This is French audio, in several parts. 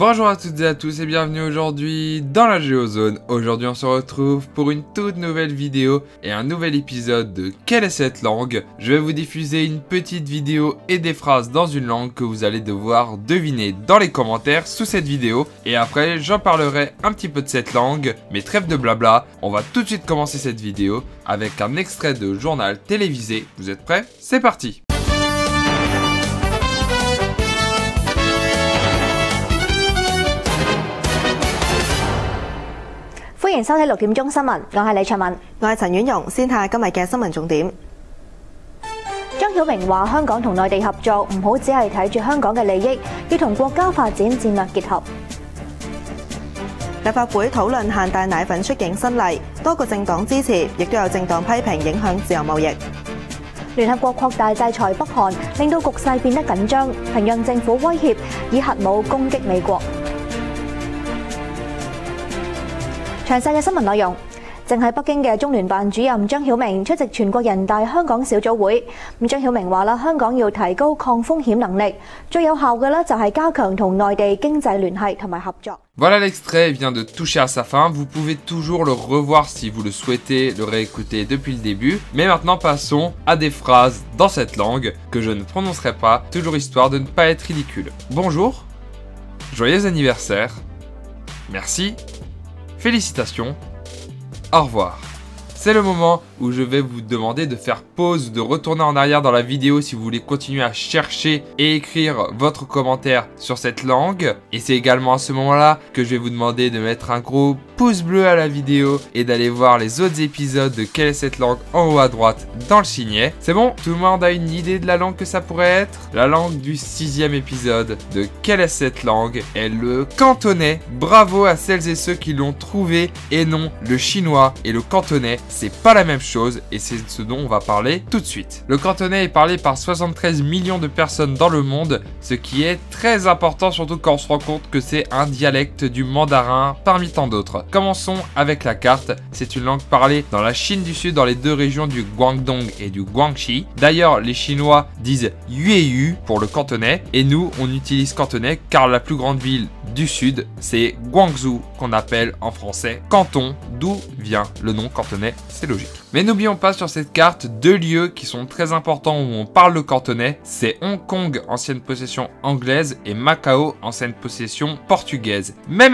Bonjour à toutes et à tous et bienvenue aujourd'hui dans la Géozone. Aujourd'hui on se retrouve pour une toute nouvelle vidéo et un nouvel épisode de Quelle est cette langue? Je vais vous diffuser une petite vidéo et des phrases dans une langue que vous allez devoir deviner dans les commentaires sous cette vidéo. Et après j'en parlerai un petit peu de cette langue, mais trêve de blabla, on va tout de suite commencer cette vidéo avec un extrait de journal télévisé. Vous êtes prêts? C'est parti!歡迎收睇6點鐘新聞，我係李卓敏，我係陳婉容。先睇下今日嘅新聞重點。張曉明話：香港同內地合作，唔好只係睇住香港嘅利益，要同國家發展戰略結合。立法會討論限帶奶粉出境新例，多個政黨支持，亦都有政黨批評影響自由貿易。聯合國擴大制裁北韓，令到局勢變得緊張。平壤政府威脅以核武攻擊美國。詳細嘅新聞內容，正喺北京嘅中聯辦主任張曉明出席全國人大香港小組會。張曉明話啦，香港要提高抗風險能力，最有效嘅咧就係加強同內地經濟聯繫同埋合作。Voilà, l'extrait vient de toucher à sa fin, vous pouvez toujours le revoir si vous le souhaitez, le réécouter depuis le début. Mais maintenant passons à des phrases dans cette langue que je ne prononcerai pas, toujours histoire de ne pas être ridicule. Bonjour, joyeux anniversaire, merci, félicitations, au revoir. C'est le moment où je vais vous demander de faire pause, de retourner en arrière dans la vidéo si vous voulez continuer à chercher et écrire votre commentaire sur cette langue. Et c'est également à ce moment-là que je vais vous demander de mettre un gros pouce bleu à la vidéo et d'aller voir les autres épisodes de Quelle est cette langue en haut à droite dans le signet. C'est bon? Tout le monde a une idée de la langue que ça pourrait être? La langue du 6e épisode de Quelle est cette langue est le cantonais. Bravo à celles et ceux qui l'ont trouvé et non le chinois et le cantonais. C'est pas la même chose et c'est ce dont on va parler tout de suite. Le cantonais est parlé par 73 millions de personnes dans le monde, ce qui est très important surtout quand on se rend compte que c'est un dialecte du mandarin parmi tant d'autres. Commençons avec la carte. C'est une langue parlée dans la Chine du Sud, dans les deux régions du Guangdong et du Guangxi. D'ailleurs, les Chinois disent Yueyu pour le cantonais et nous, on utilise cantonais car la plus grande ville du Sud, c'est Guangzhou qu'on appelle en français Canton, d'où vient le nom cantonais. C'est logique. Mais n'oublions pas sur cette carte deux lieux qui sont très importants où on parle le cantonais. C'est Hong Kong, ancienne possession anglaise, et Macao, ancienne possession portugaise. Mais,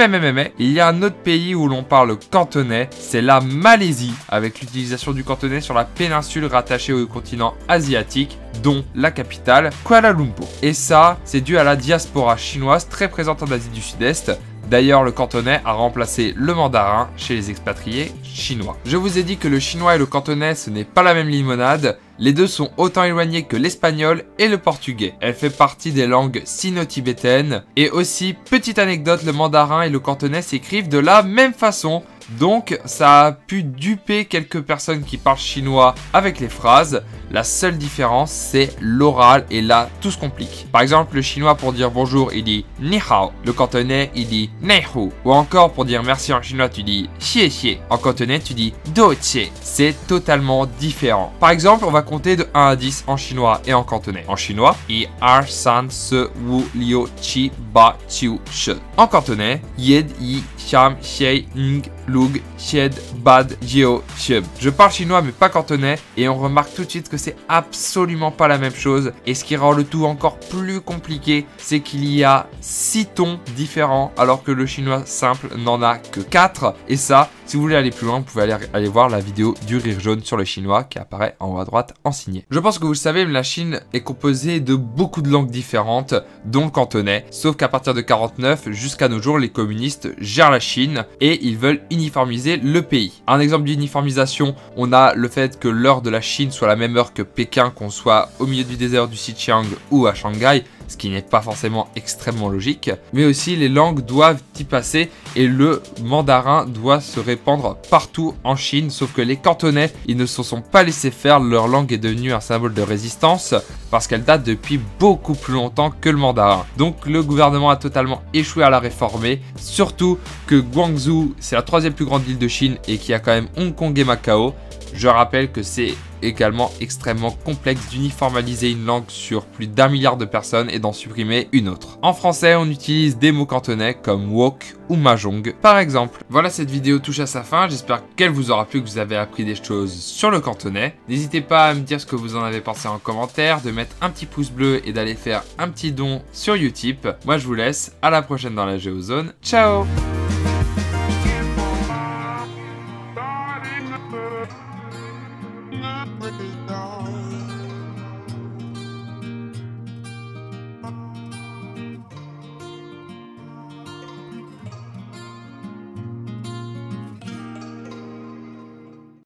il y a un autre pays où l'on parle cantonais, c'est la Malaisie, avec l'utilisation du cantonais sur la péninsule rattachée au continent asiatique, dont la capitale, Kuala Lumpur. Et ça, c'est dû à la diaspora chinoise très présente en Asie du Sud-Est. D'ailleurs, le cantonais a remplacé le mandarin chez les expatriés chinois. Je vous ai dit que le chinois et le cantonais, ce n'est pas la même limonade. Les deux sont autant éloignés que l'espagnol et le portugais. Elle fait partie des langues sino-tibétaines. Et aussi, petite anecdote, le mandarin et le cantonais s'écrivent de la même façon. Donc, ça a pu duper quelques personnes qui parlent chinois avec les phrases. La seule différence, c'est l'oral et là, tout se complique. Par exemple, le chinois pour dire bonjour, il dit ni hao. Le cantonais, il dit nei hu. Ou encore, pour dire merci en chinois, tu dis xie xie. En cantonais, tu dis do xie. C'est totalement différent. Par exemple, on va compter de 1 à 10 en chinois et en cantonais. En chinois, i ar san se wu liu chi ba chiu she. En cantonais, yed yi xiam xie ng lug xied bad jio xieb. Je parle chinois mais pas cantonais et on remarque tout de suite que c'est absolument pas la même chose. Et ce qui rend le tout encore plus compliqué, c'est qu'il y a 6 tons différents alors que le chinois simple n'en a que 4. Et ça, si vous voulez aller plus loin, vous pouvez aller voir la vidéo du rire jaune sur le chinois qui apparaît en haut à droite en signé. Je pense que vous le savez, mais la Chine est composée de beaucoup de langues différentes, dont le cantonais. Sauf qu'à partir de 49, jusqu'à nos jours, les communistes gèrent la Chine et ils veulent uniformiser le pays. Un exemple d'uniformisation, on a le fait que l'heure de la Chine soit la même heure que Pékin, qu'on soit au milieu du désert du Xinjiang ou à Shanghai, ce qui n'est pas forcément extrêmement logique, mais aussi les langues doivent y passer et le mandarin doit se répandre partout en Chine, sauf que les cantonais, ils ne se sont pas laissés faire, leur langue est devenue un symbole de résistance parce qu'elle date depuis beaucoup plus longtemps que le mandarin. Donc le gouvernement a totalement échoué à la réformer, surtout que Guangzhou, c'est la 3e plus grande ville de Chine et qui a quand même Hong Kong et Macao. Je rappelle que c'est également extrêmement complexe d'uniformaliser une langue sur plus d'1 milliard de personnes et d'en supprimer une autre. En français, on utilise des mots cantonais comme wok ou mahjong par exemple. Voilà, cette vidéo touche à sa fin, j'espère qu'elle vous aura plu, que vous avez appris des choses sur le cantonais. N'hésitez pas à me dire ce que vous en avez pensé en commentaire, de mettre un petit pouce bleu et d'aller faire un petit don sur Utip. Moi je vous laisse, à la prochaine dans la Géozone, ciao.